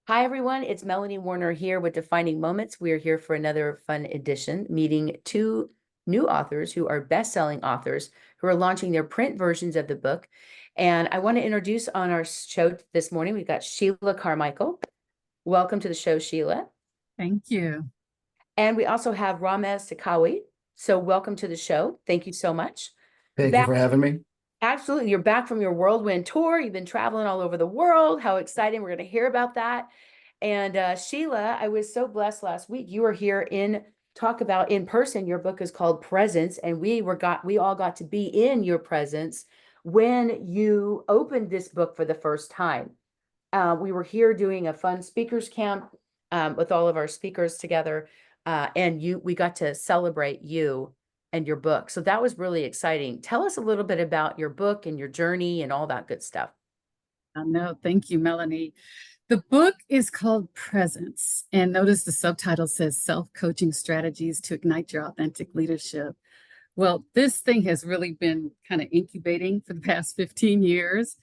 Hi, everyone. It's Melanie Warner here with Defining Moments. We are here for another fun edition, meeting two new authors who are best-selling authors who are launching their print versions of the book. And I want to introduce on our show this morning, we've got Sheila Carmichael. Welcome to the show, Sheila. Thank you. And we also have Ramez Takawy. So welcome to the show. Thank you so much. Thank you Back for having me. Absolutely. You're back from your whirlwind tour. You've been traveling all over the world. How exciting. We're going to hear about that. And Sheila, I was so blessed last week. You were here talk about in person. Your book is called Presence, and we all got to be in your presence when you opened this book for the first time. We were here doing a fun speakers camp with all of our speakers together, and we got to celebrate you and your book. So that was really exciting. Tell us a little bit about your book and your journey and all that good stuff. No, thank you, Melanie. The book is called Presence, and notice the subtitle says Self-Coaching Strategies to Ignite Your Authentic Leadership. Well, this thing has really been kind of incubating for the past 15 years,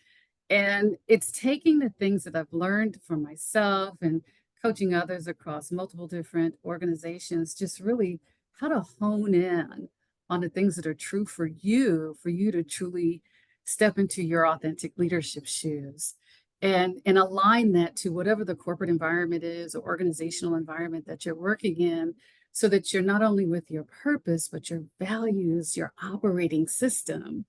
and it's taking the things that I've learned from myself and coaching others across multiple different organizations, just really how to hone in on the things that are true for you to truly step into your authentic leadership shoes and align that to whatever the corporate environment is or organizational environment that you're working in, so that you're not only with your purpose, but your values, your operating system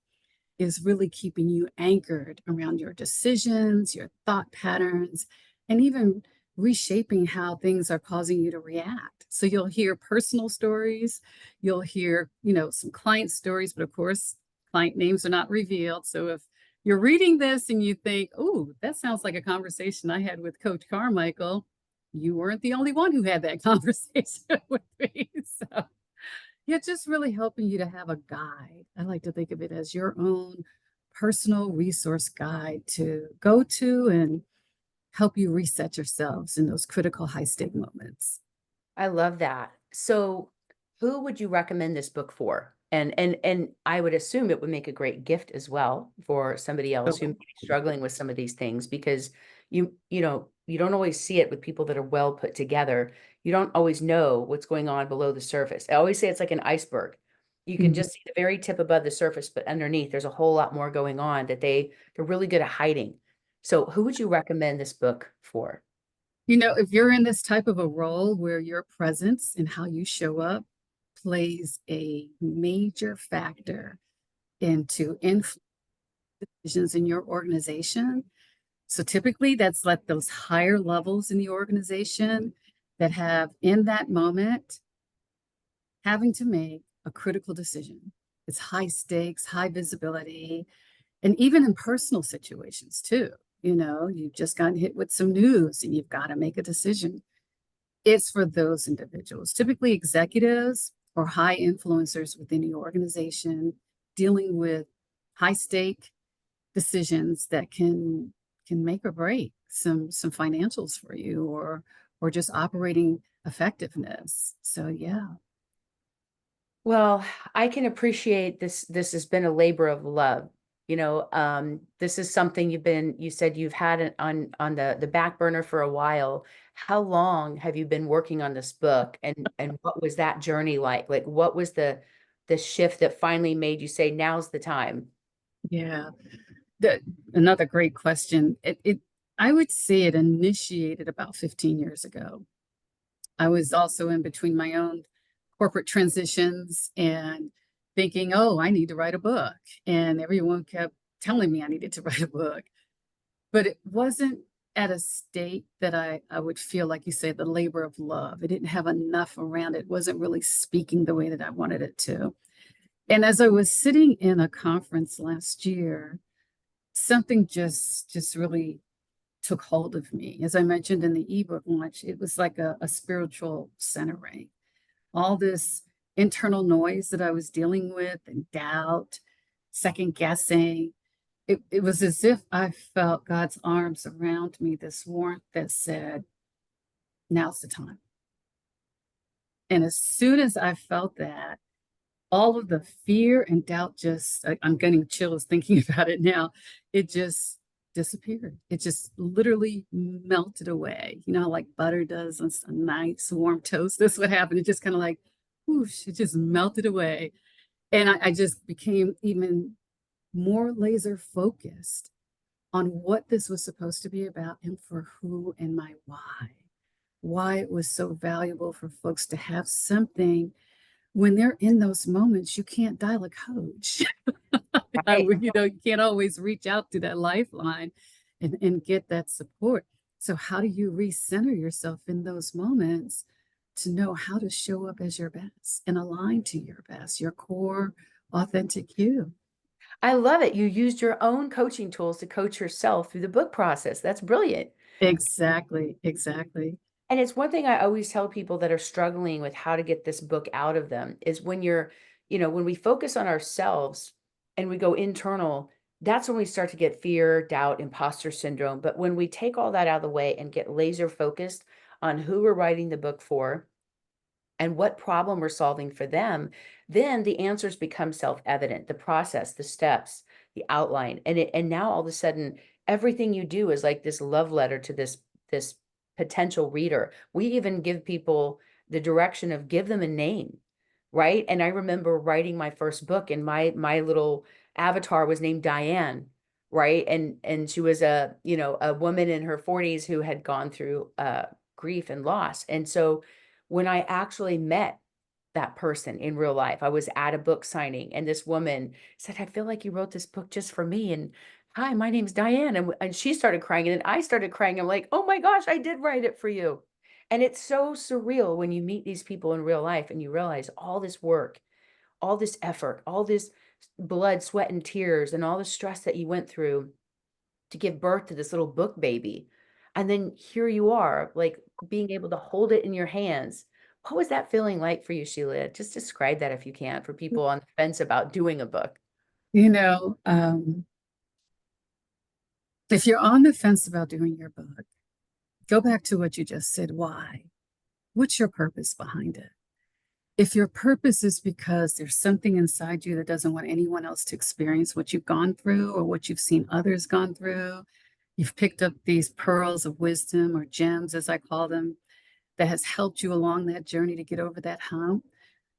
is really keeping you anchored around your decisions, your thought patterns, and even reshaping how things are causing you to react. So you'll hear personal stories, you'll hear, some client stories, but of course, client names are not revealed. So if you're reading this and you think, oh, that sounds like a conversation I had with Coach Carmichael, you weren't the only one who had that conversation with me. So yeah, just really helping you to have a guide. I like to think of it as your own personal resource guide to go to and help you reset yourselves in those critical high stake moments. I love that. So who would you recommend this book for? And I would assume it would make a great gift as well for somebody else who may be struggling with some of these things, because you don't always see it with people that are well put together. You don't always know what's going on below the surface. I always say it's like an iceberg. You can just see the very tip above the surface, but underneath there's a whole lot more going on that they're really good at hiding. So who would you recommend this book for? If you're in this type of a role where your presence and how you show up plays a major factor into influence decisions in your organization. So typically that's like those higher levels in the organization that have in that moment having to make a critical decision. It's high stakes, high visibility, and even in personal situations too. You've just gotten hit with some news and you've got to make a decision. It's for those individuals, typically executives or high influencers within the organization, dealing with high stake decisions that can make or break some financials for you or just operating effectiveness. So yeah. Well, I can appreciate this. This has been a labor of love. This is something you said you've had it on the back burner for a while. How long have you been working on this book, and what was that journey like? Like, what was the shift that finally made you say, now's the time? Yeah. Another great question. I would say it initiated about 15 years ago. I was also in between my own corporate transitions and thinking, oh, I need to write a book. And everyone kept telling me I needed to write a book. But it wasn't at a state that I would feel, like you say, the labor of love. It didn't have enough around it. It wasn't really speaking the way that I wanted it to. And as I was sitting in a conference last year, something just really took hold of me. As I mentioned in the ebook launch, it was like a spiritual centering. All this internal noise that I was dealing with and doubt, second guessing, it was as if I felt God's arms around me, this warmth that said, now's the time. And as soon as I felt that, all of the fear and doubt I'm getting chills thinking about it now. It just disappeared. It just literally melted away. You know, how like butter does on a nice warm toast. That's what happened. It just kind of like, whoosh, it just melted away. And I just became even more laser focused on what this was supposed to be about and for who and my why. Why it was so valuable for folks to have something when they're in those moments, you can't dial a coach. Right. You can't always reach out to that lifeline and get that support. So, how do you recenter yourself in those moments to know how to show up as your best and align to your best, your core, authentic you? I love it. You used your own coaching tools to coach yourself through the book process. That's brilliant. Exactly, exactly. And it's one thing I always tell people that are struggling with how to get this book out of them is when when we focus on ourselves and we go internal, that's when we start to get fear, doubt, imposter syndrome. But when we take all that out of the way and get laser focused on who we're writing the book for, and what problem we're solving for them, then the answers become self-evident, the process, the steps, the outline. And now all of a sudden, everything you do is like this love letter to this potential reader. We even give people the direction of give them a name, right? And I remember writing my first book and my little avatar was named Diane, right? And she was a woman in her 40s who had gone through grief and loss. And so when I actually met that person in real life, I was at a book signing and this woman said, I feel like you wrote this book just for me. And hi, my name's Diane. And she started crying and then I started crying. I'm like, oh my gosh, I did write it for you. And it's so surreal when you meet these people in real life and you realize all this work, all this effort, all this blood, sweat, and tears, and all the stress that you went through to give birth to this little book baby. And then here you are, like being able to hold it in your hands. What was that feeling like for you, Sheila? Just describe that if you can for people on the fence about doing a book. You know, if you're on the fence about doing your book, go back to what you just said. Why? What's your purpose behind it? If your purpose is because there's something inside you that doesn't want anyone else to experience what you've gone through or what you've seen others gone through, you've picked up these pearls of wisdom or gems, as I call them, that has helped you along that journey to get over that hump,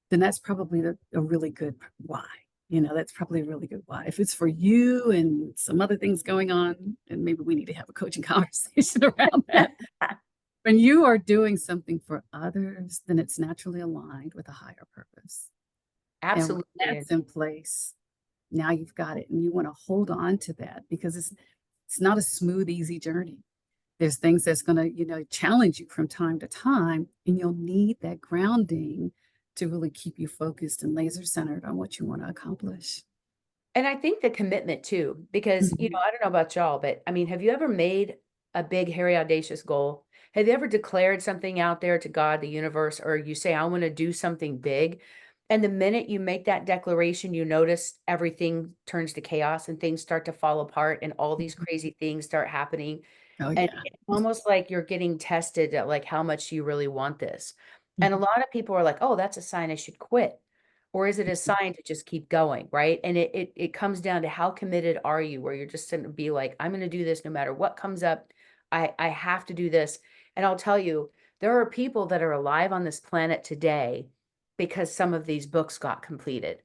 then that's probably a really good why. You know, that's probably a really good why. If it's for you and some other things going on, and maybe we need to have a coaching conversation around that. When you are doing something for others, then it's naturally aligned with a higher purpose. And when Absolutely. that's in place, now you've got it. And you want to hold on to that because it's not a smooth, easy journey. There's things that's going to, challenge you from time to time, and you'll need that grounding to really keep you focused and laser centered on what you want to accomplish. And I think the commitment too, because, Mhm. I don't know about y'all, but I mean, have you ever made a big, hairy, audacious goal? Have you ever declared something out there to God, the universe, or you say, I want to do something big? And the minute you make that declaration, you notice everything turns to chaos and things start to fall apart and all these crazy things start happening. Oh, And yeah. it's almost like you're getting tested at like how much you really want this. And a Mhm. lot of people are like, oh, that's a sign I should quit. Or is it a sign to just keep going, right? And it comes down to how committed are you, where you're just gonna be like, I'm gonna do this no matter what comes up. I have to do this. And I'll tell you, there are people that are alive on this planet today because some of these books got completed.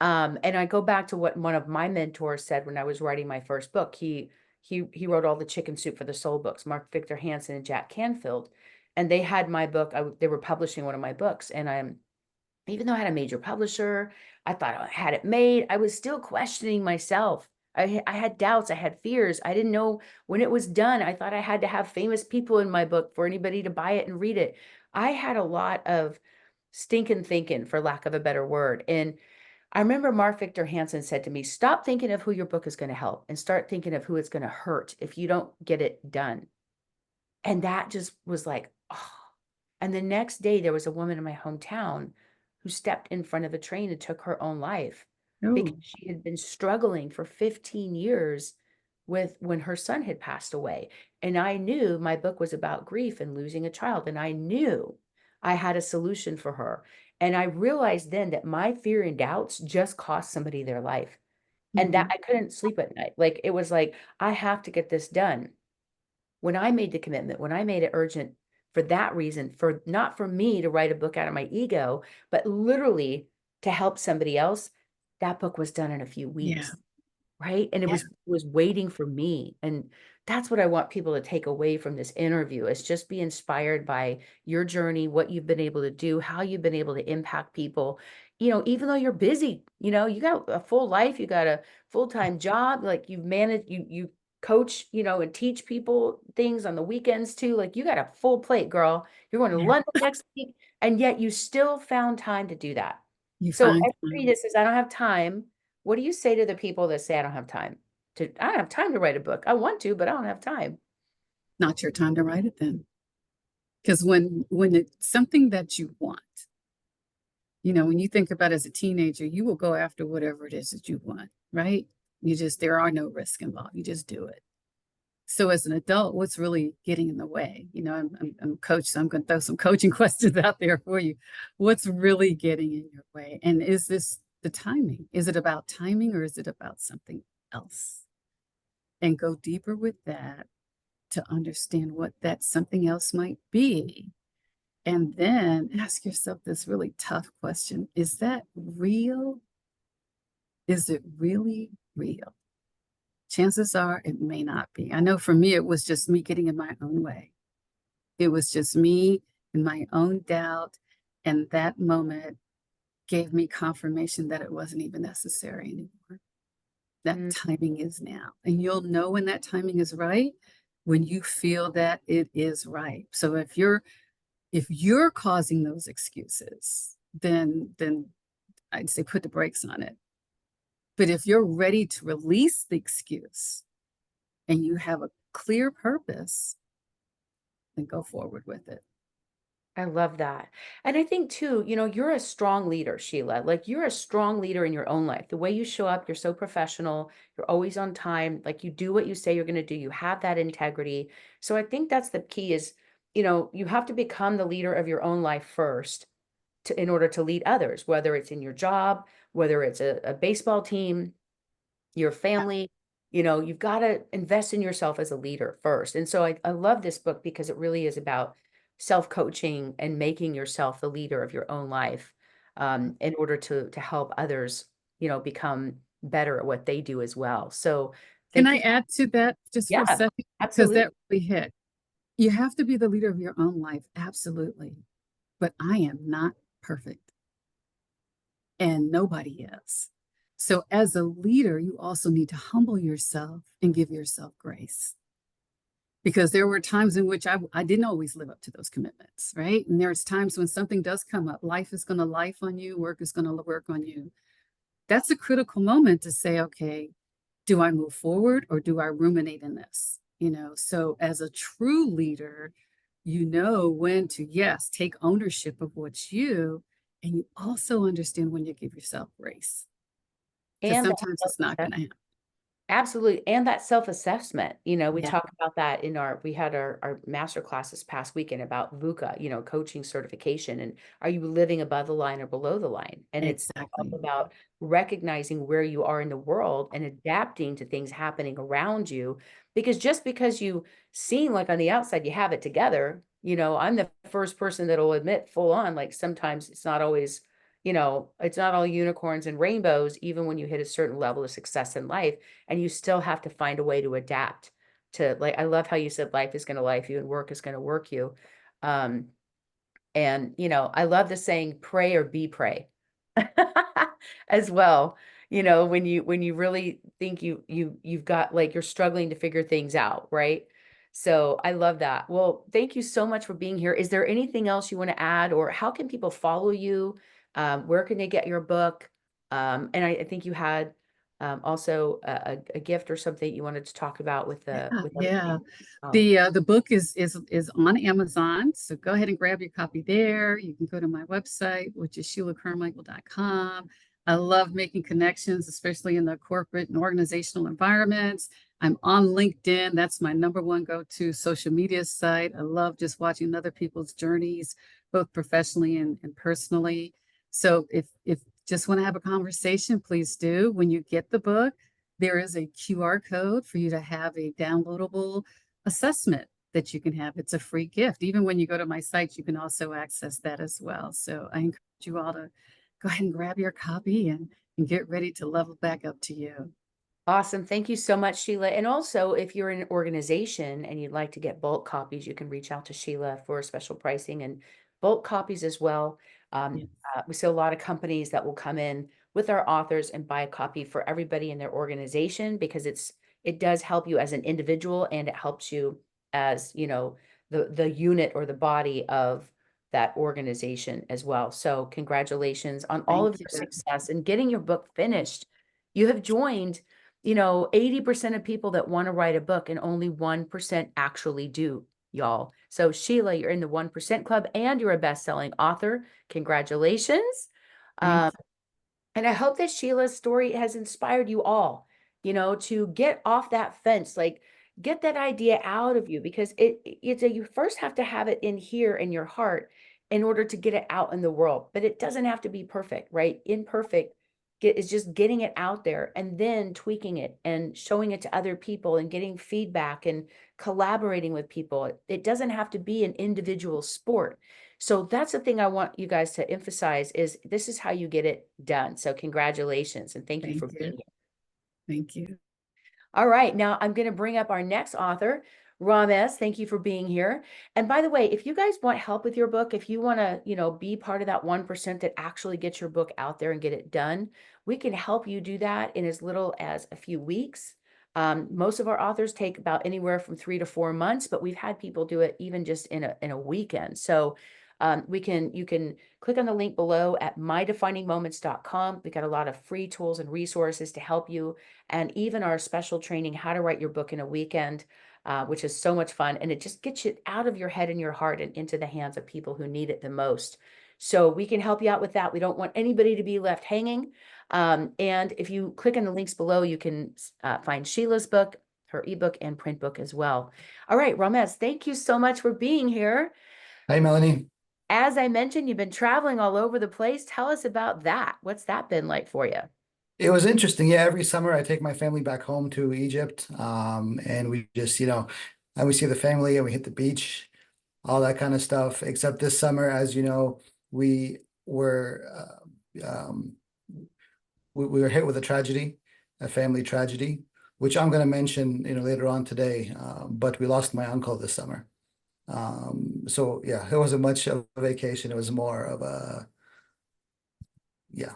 And I go back to what one of my mentors said when I was writing my first book. He wrote all the Chicken Soup for the Soul books, Mark Victor Hansen and Jack Canfield, and they had my book. They were publishing one of my books, and I'm even though I had a major publisher, I thought I had it made. I was still questioning myself. I had doubts. I had fears. I didn't know when it was done. I thought I had to have famous people in my book for anybody to buy it and read it. I had a lot of stinking thinking, for lack of a better word. And I remember Mark Victor Hansen said to me, stop thinking of who your book is going to help and start thinking of who it's going to hurt if you don't get it done. And that just was like, oh. And the next day, there was a woman in my hometown who stepped in front of a train and took her own life because Oh, she had been struggling for 15 years with when her son had passed away. And I knew my book was about grief and losing a child. And I knew I had a solution for her. And I realized then that my fear and doubts just cost somebody their life. And that Mhm. I couldn't sleep at night. Like it was like, I have to get this done. When I made the commitment, when I made it urgent for that reason, for not for me to write a book out of my ego, but literally to help somebody else, that book was done in a few Yeah. weeks. Right. And Yeah. it was waiting for me. And that's what I want people to take away from this interview is just be inspired by your journey, what you've been able to do, how you've been able to impact people. Even though you're busy, you got a full life, you got a full-time job, like you've managed, you coach, and teach people things on the weekends too. Like you got a full plate, girl. You're going to Yeah. London next week, and yet you still found time to do that. You So find everybody that says, I don't have time, what do you say to the people that say, I don't have time to write a book. I want to, but I don't have time. not your time to write it then. Because when it's something that you want, when you think about as a teenager, you will go after whatever it is that you want, right? There are no risks involved. You just do it. So as an adult, what's really getting in the way? I'm a coach, so I'm going to throw some coaching questions out there for you. What's really getting in your way? And is this the timing? Is it about timing or is it about something else? And go deeper with that to understand what that something else might be. And then ask yourself this really tough question. Is that real? Is it really real? Chances are it may not be. I know for me, it was just me getting in my own way. It was just me and my own doubt. And that moment gave me confirmation that it wasn't even necessary anymore. That Mm. timing is now. And you'll know when that timing is right when you feel that it is right. So if you're causing those excuses, then I'd say put the brakes on it. But if you're ready to release the excuse and you have a clear purpose, then go forward with it. I love that. And I think too, you're a strong leader, Sheila. Like you're a strong leader in your own life. The way you show up, you're so professional. You're always on time. Like you do what you say you're going to do. You have that integrity. So I think that's the key is, you have to become the leader of your own life first in order to lead others, whether it's in your job, whether it's a baseball team, your family, you've got to invest in yourself as a leader first. And so I love this book because it really is about self-coaching and making yourself the leader of your own life, in order to help others, become better at what they do as well. So Can thank I you. add to that just for a Yeah, second? Because absolutely. that really hit. You have to be the leader of your own life, absolutely. But I am not perfect, and nobody is. So, as a leader, you also need to humble yourself and give yourself grace. Because there were times in which I didn't always live up to those commitments, right? And there's times when something does come up, life is going to life on you, work is going to work on you. That's a critical moment to say, okay, do I move forward or do I ruminate in this? So as a true leader, you know when to, yes, take ownership of what's you, and you also understand when you give yourself grace because And sometimes it's not that going to happen. Absolutely. And that self-assessment, we Yeah, talk about that we had our master class this past weekend about VUCA, coaching certification. And are you living above the line or below the line? And it's all exactly. about recognizing where you are in the world and adapting to things happening around you. Because just because you seem like on the outside you have it together, I'm the first person that'll admit full on, like sometimes it's not all unicorns and rainbows, even when you hit a certain level of success in life, and you still have to find a way to adapt to, like, I love how you said life is going to life you and work is going to work you. um and I love the saying pray or be pray as well. When you really think you've got, like, you're struggling to figure things out, right? So I love that. Well, thank you so much for being here. Is there anything else you want to add, or how can people follow you? Where can they get your book? And I think you had also a gift or something you wanted to talk about with Yeah, the with other yeah. people. Oh, The book is on Amazon, so go ahead and grab your copy there. You can go to my website, which is SheilaCarmichael.com. I love making connections, especially in the corporate and organizational environments. I'm on LinkedIn. That's my number one go-to social media site. I love just watching other people's journeys, both professionally and personally. So if just want to have a conversation, please do. When you get the book, there is a QR code for you to have a downloadable assessment that you can have. It's a free gift. Even when you go to my site, you can also access that as well. So I encourage you all to go ahead and grab your copy and get ready to level back up to you. Awesome. Thank you so much, Sheila. And also, if you're an organization and you'd like to get bulk copies, you can reach out to Sheila for special pricing and bulk copies as well. Yes. We see a lot of companies that will come in with our authors and buy a copy for everybody in their organization because it does help you as an individual and it helps you as, the unit or the body of that organization as well. So congratulations on all of Thank your you. success and getting your book finished. You have joined 80% of people that want to write a book and only 1% actually do, y'all. So Sheila, you're in the 1% club and you're a best-selling author. Congratulations. Thank Um, and I hope that Sheila's story has inspired you all, to get off that fence, like get that idea out of you because you first have to have it in here in your heart in order to get it out in the world. But it doesn't have to be perfect, right? Imperfect is just getting it out there and then tweaking it and showing it to other people and getting feedback and collaborating with people. It doesn't have to be an individual sport. So that's the thing I want you guys to emphasize is this is how you get it done. So congratulations and thank you Thank for being you. here. Thank you. All right, now I'm going to bring up our next author, Ramez. Thank you for being here. And by the way, if you guys want help with your book, if you want to, be part of that 1% that actually gets your book out there and get it done, we can help you do that in as little as a few weeks. Most of our authors take about anywhere from 3 to 4 months, but we've had people do it even just in a weekend. So you can click on the link below at mydefiningmoments.com. We got a lot of free tools and resources to help you, and even our special training, how to write your book in a weekend, which is so much fun. And it just gets you out of your head and your heart and into the hands of people who need it the most. So we can help you out with that. We don't want anybody to be left hanging. And if you click on the links below, you can find Sheila's book, her ebook, and print book as well. All right, Ramez, thank you so much for being here. Hi, Melanie. As I mentioned, you've been traveling all over the place. Tell us about that. What's that been like for you? It was interesting. Yeah, every summer I take my family back home to Egypt, and we just, and we see the family and we hit the beach, all that kind of stuff. Except this summer, as you know, we were we were hit with a tragedy, a family tragedy, which I'm going to mention, later on today. But we lost my uncle this summer. So yeah, it wasn't much of a vacation. It was more of a, yeah.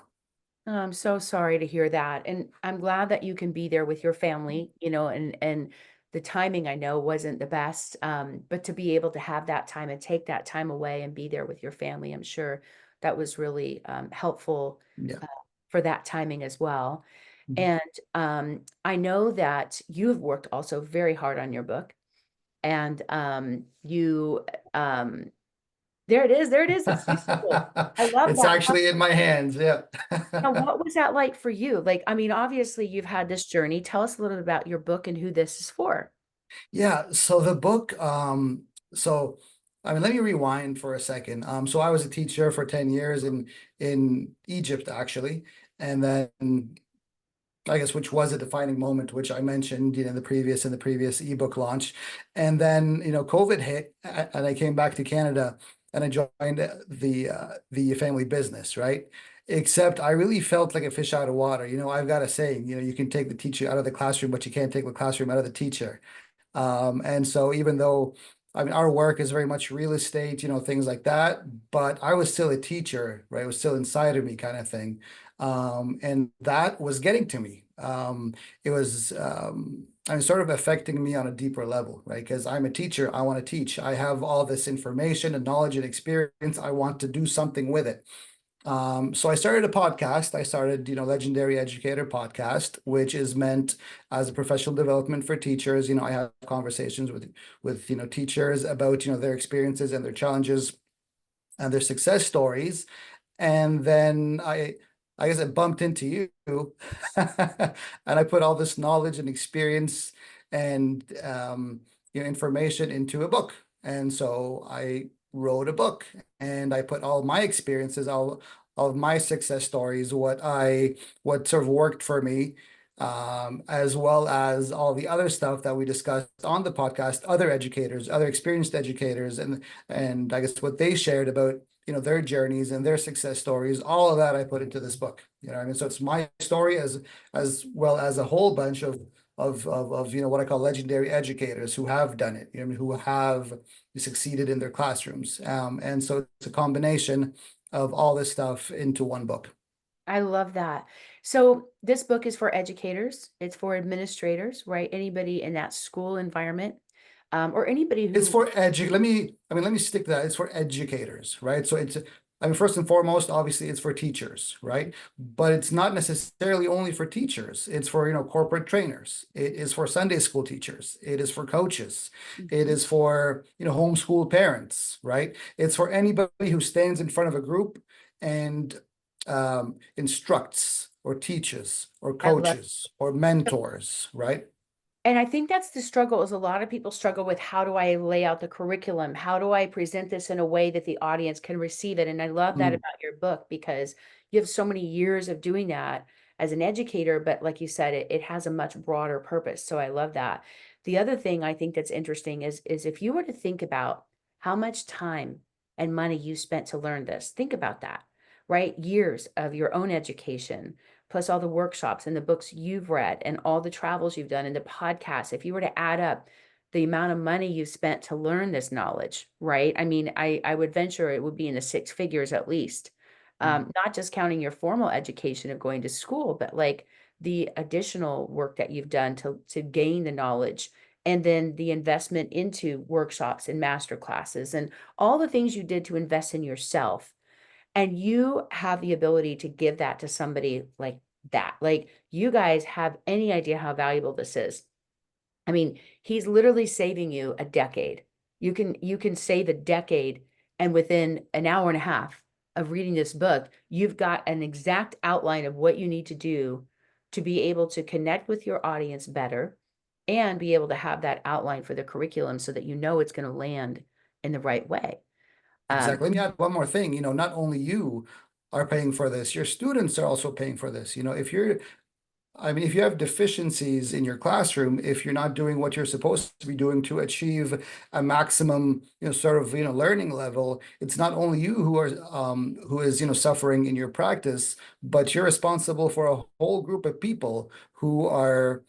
Oh, I'm so sorry to hear that. And I'm glad that you can be there with your family, and the timing I know wasn't the best. But to be able to have that time and take that time away and be there with your family, I'm sure that was really helpful Yeah. uh, for that timing as well. Mhm. And I know that you've worked also very hard on your book. And you there it is, there it is. It's useful. I love It's that. actually in my hands. Yeah. Now, what was that like for you? Like, I mean, obviously you've had this journey. Tell us a little bit about your book and who this is for. Yeah. So the book, so I mean, let me rewind for a second. So I was a teacher for 10 years in Egypt, actually. And then I guess which was a defining moment, which I mentioned, in the previous ebook launch. And then, COVID hit and I came back to Canada and I joined the family business, right? Except I really felt like a fish out of water. I've got a saying, you can take the teacher out of the classroom, but you can't take the classroom out of the teacher. And so even though, I mean, our work is very much real estate, things like that, but I was still a teacher, right? It was still inside of me kind of thing. And that was getting to me. It was, I mean, sort of affecting me on a deeper level, right? Because I'm a teacher, I want to teach. I have all this information and knowledge and experience. I want to do something with it. So I started a podcast. I started, Legendary Educator Podcast, which is meant as a professional development for teachers. I have conversations with teachers about, their experiences and their challenges and their success stories. And then I guess I bumped into you and I put all this knowledge and experience and information into a book. And so I wrote a book and I put all my experiences, all of my success stories, what sort of worked for me, as well as all the other stuff that we discussed on the podcast, other educators, other experienced educators, and I guess what they shared about, their journeys and their success stories. All of that I put into this book. I mean, so it's my story as well as a whole bunch of what I call legendary educators who have done it, I mean, who have succeeded in their classrooms. And so it's a combination of all this stuff into one book. I love that. So this book is for educators, it's for administrators, right? Anybody in that school environment, or anybody It's who, for let me stick to that. It's for educators, right? So I mean, first and foremost, obviously it's for teachers, right? But it's not necessarily only for teachers. It's for, corporate trainers. It is for Sunday school teachers. It is for coaches. It is for, homeschool parents, right? It's for anybody who stands in front of a group and instructs or teaches or I love. coaches or mentors, right? And I think that's the struggle, is a lot of people struggle with, how do I lay out the curriculum? How do I present this in a way that the audience can receive it? And I love that Mm, about your book, because you have so many years of doing that as an educator, but like you said, it has a much broader purpose. So I love that. The other thing I think that's interesting is if you were to think about how much time and money you spent to learn this, think about that, right? Years of your own education, plus all the workshops and the books you've read and all the travels you've done and the podcasts. If you were to add up the amount of money you've spent to learn this knowledge, right? I mean, I would venture it would be in the six figures at least. Not just counting your formal education of going to school, but like the additional work that you've done to gain the knowledge, and then the investment into workshops and master classes and all the things you did to invest in yourself. And you have the ability to give that to somebody like that. Like, you guys have any idea how valuable this is? I mean, he's literally saving you a decade. You can save a decade, and within an hour and a half of reading this book, you've got an exact outline of what you need to do to be able to connect with your audience better, and be able to have that outline for the curriculum so that you know it's going to land in the right way. exactly. Let me add one more thing. Not only you are paying for this, your students are also paying for this. If you have deficiencies in your classroom, if you're not doing what you're supposed to be doing to achieve a maximum, learning level, it's not only you who is, suffering in your practice, but you're responsible for a whole group of people who are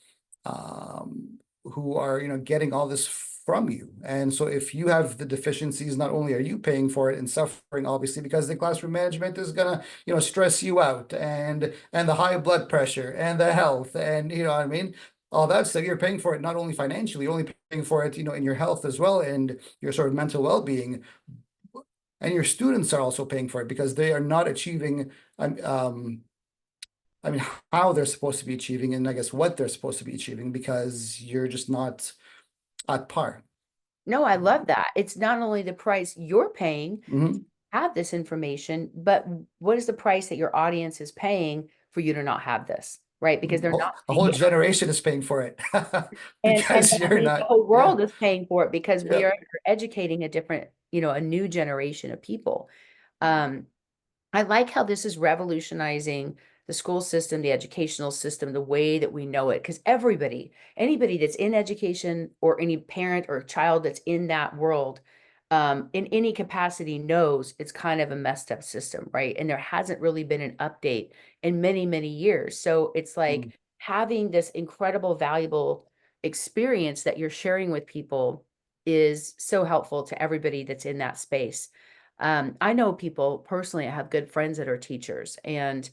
getting all this from you. And so if you have the deficiencies, not only are you paying for it and suffering, obviously, because the classroom management is gonna, stress you out, and the high blood pressure and the health, and you know what I mean, all that stuff, you're paying for it not only financially, you're only paying for it, in your health as well, and your sort of mental well-being. And your students are also paying for it because they are not achieving I mean, how they're supposed to be achieving, and I guess what they're supposed to be achieving, because you're just not at par. No, I love that. It's not only the price you're paying to Mhm. have this information, but what is the price that your audience is paying for you to not have this, right? Because they're not A whole seeing it. generation is paying for it And because I you're mean, the not. whole Yeah. world is paying for it, because we Yeah. are educating a different, a new generation of people. Um, I like how this is revolutionizing the school system, the educational system, the way that we know it. Because anybody that's in education, or any parent or child that's in that world, in any capacity, knows it's kind of a messed up system, right? And there hasn't really been an update in many, many years. So it's like Mm. having this incredible, valuable experience that you're sharing with people is so helpful to everybody that's in that space. I know people personally, I have good friends that are teachers, and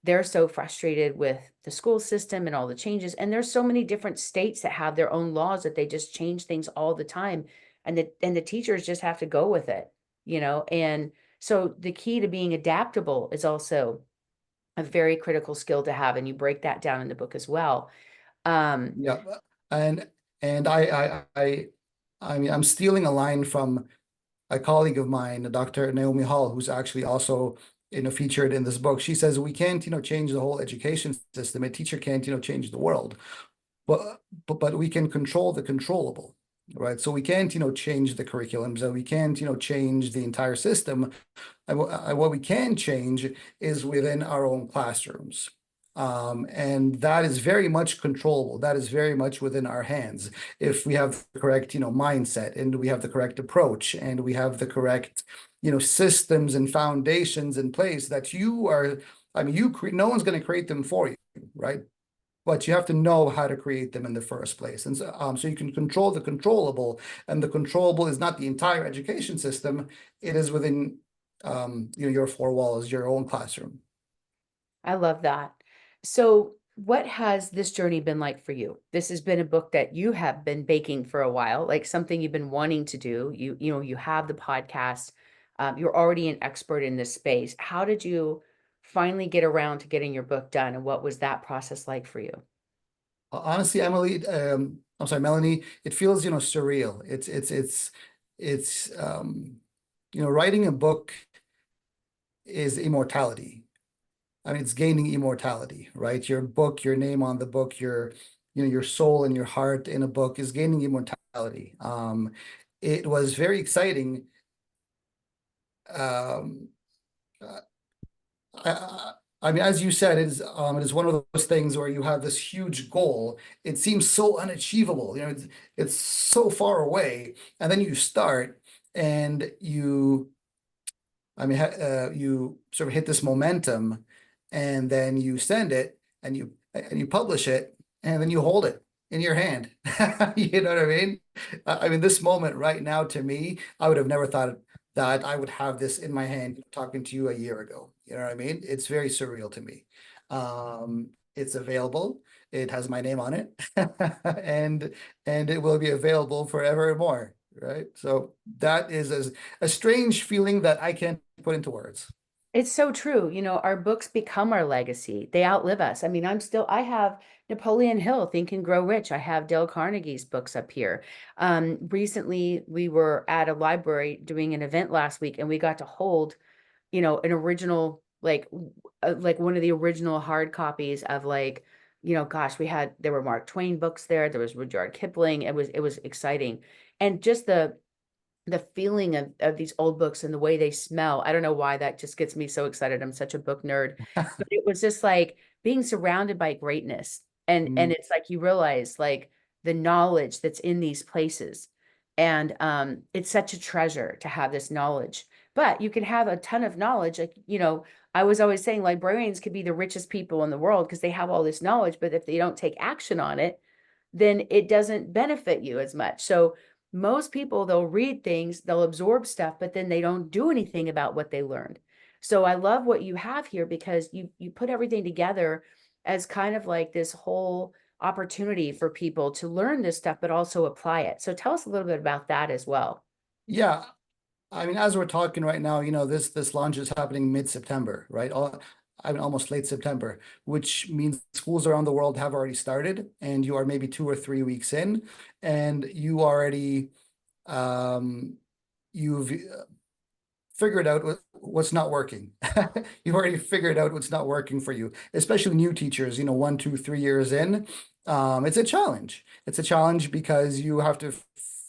they're so frustrated with the school system and all the changes. And there's so many different states that have their own laws that they just change things all the time. And the teachers just have to go with it. And so the key to being adaptable is also a very critical skill to have. And you break that down in the book as well. Um, Yeah. And I mean, I'm stealing a line from a colleague of mine, Dr. Naomi Hall, who's actually also, featured in this book. She says we can't, change the whole education system. A teacher can't, change the world, but we can control the controllable. right? So we can't, change the curriculum. So we can't, change the entire system. And what we can change is within our own classrooms. And that is very much controllable. That is very much within our hands. If we have the correct, mindset, and we have the correct approach, and we have the correct, systems and foundations in place that no one's going to create them for you, right? But you have to know how to create them in the first place. And so you can control the controllable, and the controllable is not the entire education system. It is within, your four walls, your own classroom. I love that. So what has this journey been like for you? This has been a book that you have been baking for a while, like something you've been wanting to do. You have the podcast. You're already an expert in this space. How did you finally get around to getting your book done, and what was that process like for you? Honestly, Emily, I'm sorry, Melanie, it feels, surreal. It's writing a book is immortality. I mean, it's gaining immortality, right? Your book, your name on the book, your soul and your heart in a book is gaining immortality. It was very exciting. Um, I, I mean, as you said, it is one of those things where you have this huge goal. It seems so unachievable. It's so far away, and then you start, and you sort of hit this momentum, and then you send it, and you publish it, and then you hold it in your hand. You know what I mean? I mean, this moment right now, to me, I would have never thought that I would have this in my hand talking to you a year ago. You know what I mean? It's very surreal to me. It's available. It has my name on it, and it will be available forevermore. Right. So that is a strange feeling that I can't put into words. It's so true. Our books become our legacy. They outlive us. I mean, I have Napoleon Hill, Think and Grow Rich. I have Dale Carnegie's books up here. Recently, we were at a library doing an event last week, and we got to hold, an original, like one of the original hard copies of gosh, there were Mark Twain books there. There was Rudyard Kipling. It was exciting. And just the feeling of these old books and the way they smell. I don't know why that just gets me so excited. I'm such a book nerd. But it was just like being surrounded by greatness. And Mm. it's like you realize like the knowledge that's in these places. And it's such a treasure to have this knowledge. But you can have a ton of knowledge. Like, I was always saying librarians could be the richest people in the world because they have all this knowledge, but if they don't take action on it, then it doesn't benefit you as much. So most people, they'll read things, they'll absorb stuff, but then they don't do anything about what they learned. So I love what you have here because you put everything together as kind of like this whole opportunity for people to learn this stuff, but also apply it. So tell us a little bit about that as well. Yeah. I mean, as we're talking right now, this launch is happening mid-September, right? I mean, almost late September, which means schools around the world have already started, and you are maybe 2 or 3 weeks in, and you already you've figured out what's not working. You've already figured out what's not working for you, especially new teachers, 1, 2, 3 years in. It's a challenge. It's a challenge because you have to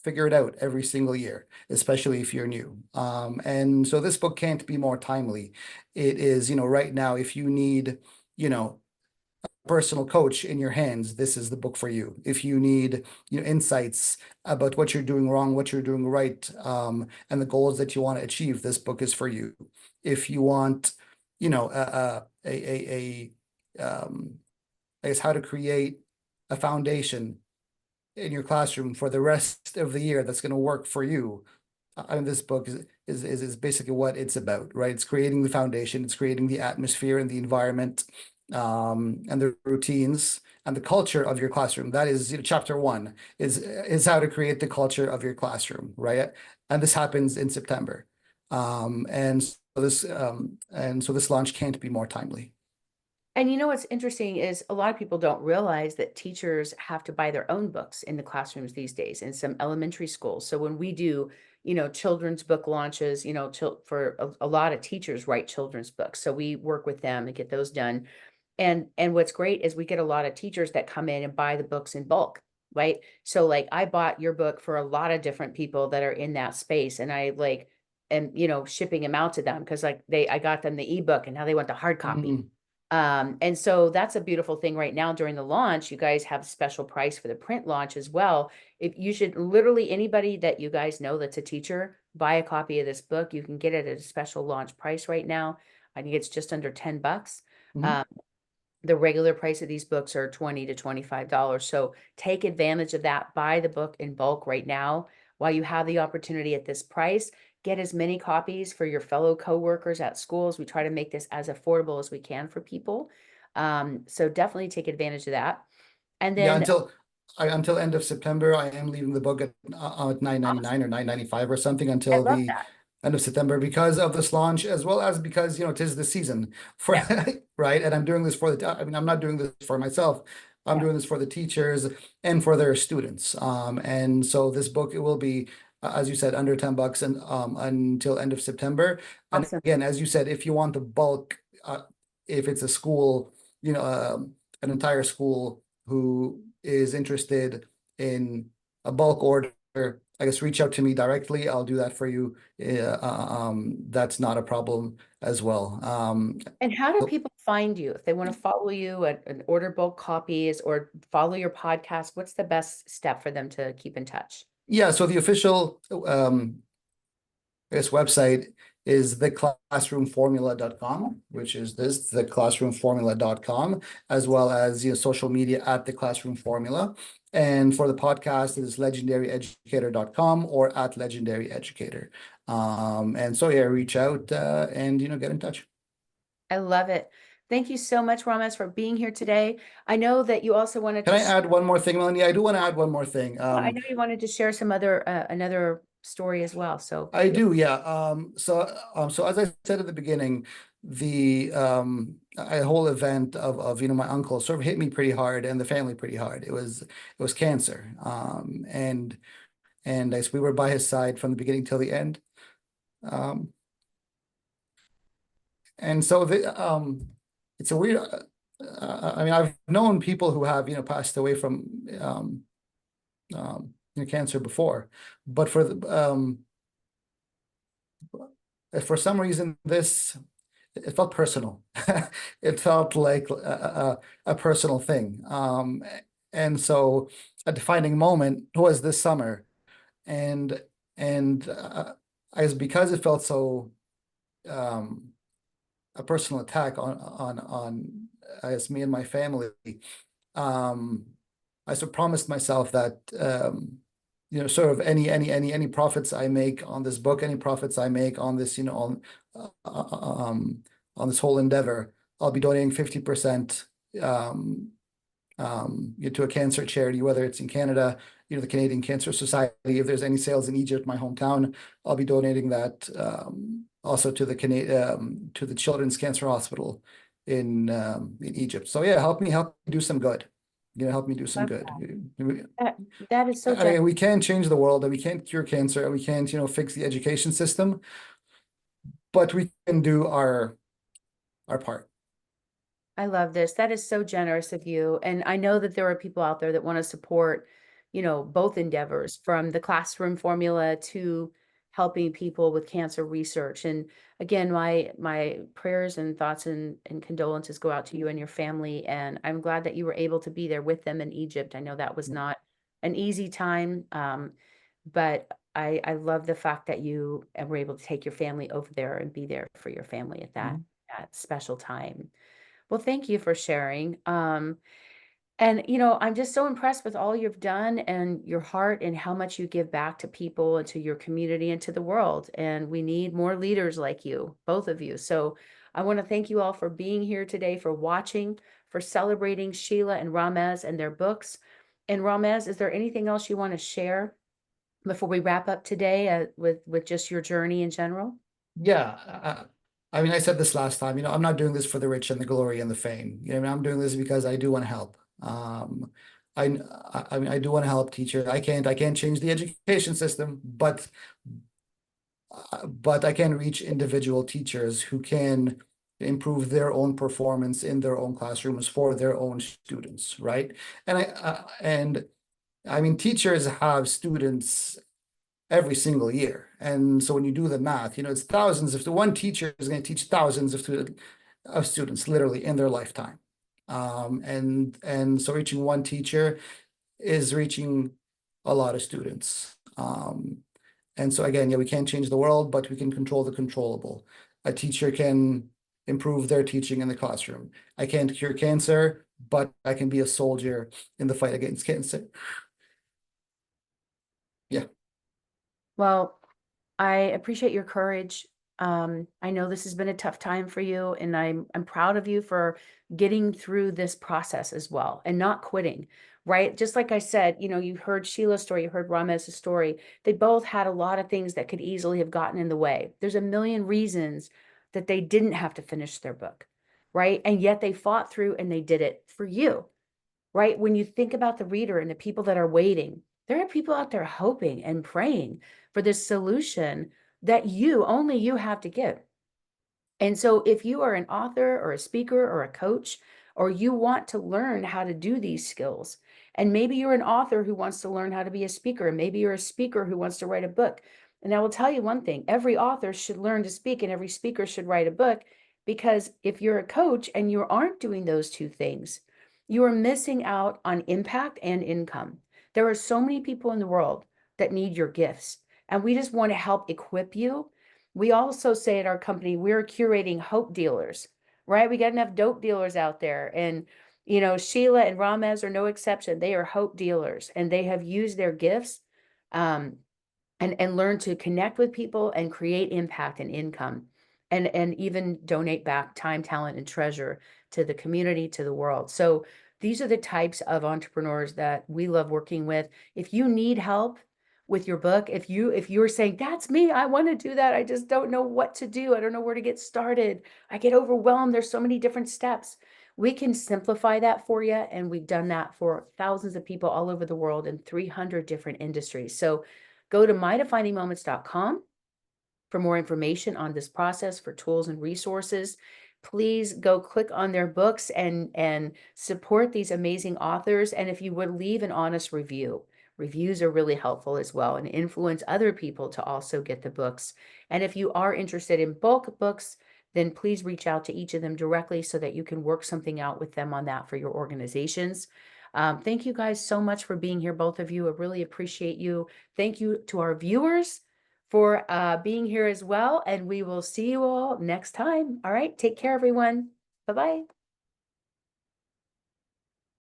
figure it out every single year, especially if you're new. And so this book can't be more timely. It is, right now, if you need, personal coach in your hands, this is the book for you. If you need, insights about what you're doing wrong, what you're doing right, and the goals that you want to achieve, this book is for you. If you want, I guess how to create a foundation in your classroom for the rest of the year that's going to work for you. I mean, this book is basically what it's about, right? It's creating the foundation, it's creating the atmosphere and the environment, and the routines and the culture of your classroom. That is, chapter 1 is how to create the culture of your classroom, right? And this happens in September. And so this launch can't be more timely. And what's interesting is a lot of people don't realize that teachers have to buy their own books in the classrooms these days in some elementary schools. So when we do, children's book launches, for a lot of teachers write children's books. So we work with them to get those done. And what's great is we get a lot of teachers that come in and buy the books in bulk. right? So like I bought your book for a lot of different people that are in that space, and I like am, shipping them out to them because like I got them the ebook and now they want the hard copy. Mhm. And so that's a beautiful thing right now during the launch. You guys have a special price for the print launch as well. If you should literally anybody that you guys know that's a teacher, buy a copy of this book. You can get it at a special launch price right now. I think it's just under $10. Mhm. Um, the regular price of these books are $20 to $25. So take advantage of that. Buy the book in bulk right now while you have the opportunity at this price. Get as many copies for your fellow coworkers at schools. We try to make this as affordable as we can for people. So definitely take advantage of that. And Yeah, then until end of September, I am leaving the book at $9.99 or $9.95 or something I until love the that. end of September because of this launch, as well as because, you know, 'tis the season for, Yeah, right? And I'm doing this for I mean, I'm not doing this for myself. I'm yeah, doing this for the teachers and for their students. And so this book, it will be, as you said, under $10 and until end of September. And awesome. again, as you said, if you want the bulk, if it's a school, you know, an entire school who is interested in a bulk order, I guess reach out to me directly. I'll do that for you. That's not a problem as well. And how do people find you if they want to follow you and order bulk copies or follow your podcast? What's the best step for them to keep in touch? yeah, so the official I guess website is theclassroomformula.com, which is theclassroomformula.com, as well as, you know, social media at the Classroom Formula. And for the podcast, it is legendaryeducator.com or at legendaryeducator. And so yeah, reach out and, you know, get in touch. I love it. Thank you so much, Ramez, for being here today. I know that you also wanted Can to I add one more thing, Melanie? I do want to add one more thing. I know you wanted to share some other another story as well. So I do, yeah. So as I said at the beginning, the a whole event of you know, my uncle sort of hit me pretty hard and the family pretty hard. It was cancer. And as we were by his side from the beginning till the end. Um, and so it's a weird. I mean, I've known people who have, you know, passed away from you know, cancer before, but for some reason this it felt personal. It felt like a personal thing. And so a defining moment was this summer, and as because it felt so um, a personal attack on I guess me and my family. Um, I sort of promised myself that you know, sort of any profits I make on this book, any profits I make on this, you know, on this whole endeavor, I'll be donating 50% to a cancer charity, whether it's in Canada, you know, the Canadian Cancer Society. If there's any sales in Egypt, my hometown, I'll be donating that also to to the Children's Cancer Hospital in Egypt. So yeah, help me do some good. You know, help me do some love good. that. That is so I mean, generous. we can't change the world and we can't cure cancer and we can't, you know, fix the education system, but we can do our part. I love this. That is so generous of you. And I know that there are people out there that want to support, both endeavors from the classroom formula to helping people with cancer research. And again, my prayers and thoughts and condolences go out to you and your family. And I'm glad that you were able to be there with them in Egypt. I know that was not an easy time. But I love the fact that you were able to take your family over there and be there for your family at Mhm. that special time. Well, thank you for sharing. And I'm just so impressed with all you've done and your heart and how much you give back to people and to your community and to the world. And we need more leaders like you, both of you. So I want to thank you all for being here today, for watching, for celebrating Sheila and Ramez and their books. And Ramez, is there anything else you want to share before we wrap up today with just your journey in general? Yeah, I mean, I said this last time, you know, I'm not doing this for the rich and the glory and the fame. You know, I mean, I'm doing this because I do want to help. I, I mean, I do want to help teachers. I can't change the education system, but I can reach individual teachers who can improve their own performance in their own classrooms for their own students, right? And I mean, teachers have students every single year. And so when you do the math, it's thousands. If the one teacher is going to teach thousands of students literally in their lifetime. And so reaching one teacher is reaching a lot of students. And so again, yeah, we can't change the world, but we can control the controllable. A teacher can improve their teaching in the classroom. I can't cure cancer, but I can be a soldier in the fight against cancer. Yeah. Well, I appreciate your courage. I know this has been a tough time for you, and I'm proud of you for getting through this process as well and not quitting, right? Just like I said, you heard Sheila's story, you heard Ramez's story. They both had a lot of things that could easily have gotten in the way. There's a million reasons that they didn't have to finish their book, right? And yet they fought through and they did it for you, right? When you think about the reader and the people that are waiting, there are people out there hoping and praying for this solution that only you have to give. And so if you are an author or a speaker or a coach, or you want to learn how to do these skills, and maybe you're an author who wants to learn how to be a speaker, and maybe you're a speaker who wants to write a book. And I will tell you one thing, every author should learn to speak and every speaker should write a book, because if you're a coach and you aren't doing those two things, you are missing out on impact and income. There are so many people in the world that need your gifts, and we just want to help equip you. We also say at our company, we're curating hope dealers, right? We got enough dope dealers out there. And, Sheila and Ramez are no exception. They are hope dealers, and they have used their gifts um, and learned to connect with people and create impact and income, and even donate back time, talent, and treasure to the community, to the world. So these are the types of entrepreneurs that we love working with. If you need help with your book, if you're saying, that's me, I want to do that, I just don't know what to do, I don't know where to get started, I get overwhelmed, there's so many different steps, we can simplify that for you. And we've done that for thousands of people all over the world in 300 different industries. So go to mydefiningmoments.com for more information on this process, for tools and resources. Please go click on their books and support these amazing authors. And if you would leave an honest review. Reviews are really helpful as well, and influence other people to also get the books. And if you are interested in bulk books, then please reach out to each of them directly so that you can work something out with them on that for your organizations. Thank you guys so much for being here, both of you. I really appreciate you. Thank you to our viewers for being here as well. And we will see you all next time. All right. Take care, everyone. Bye-bye.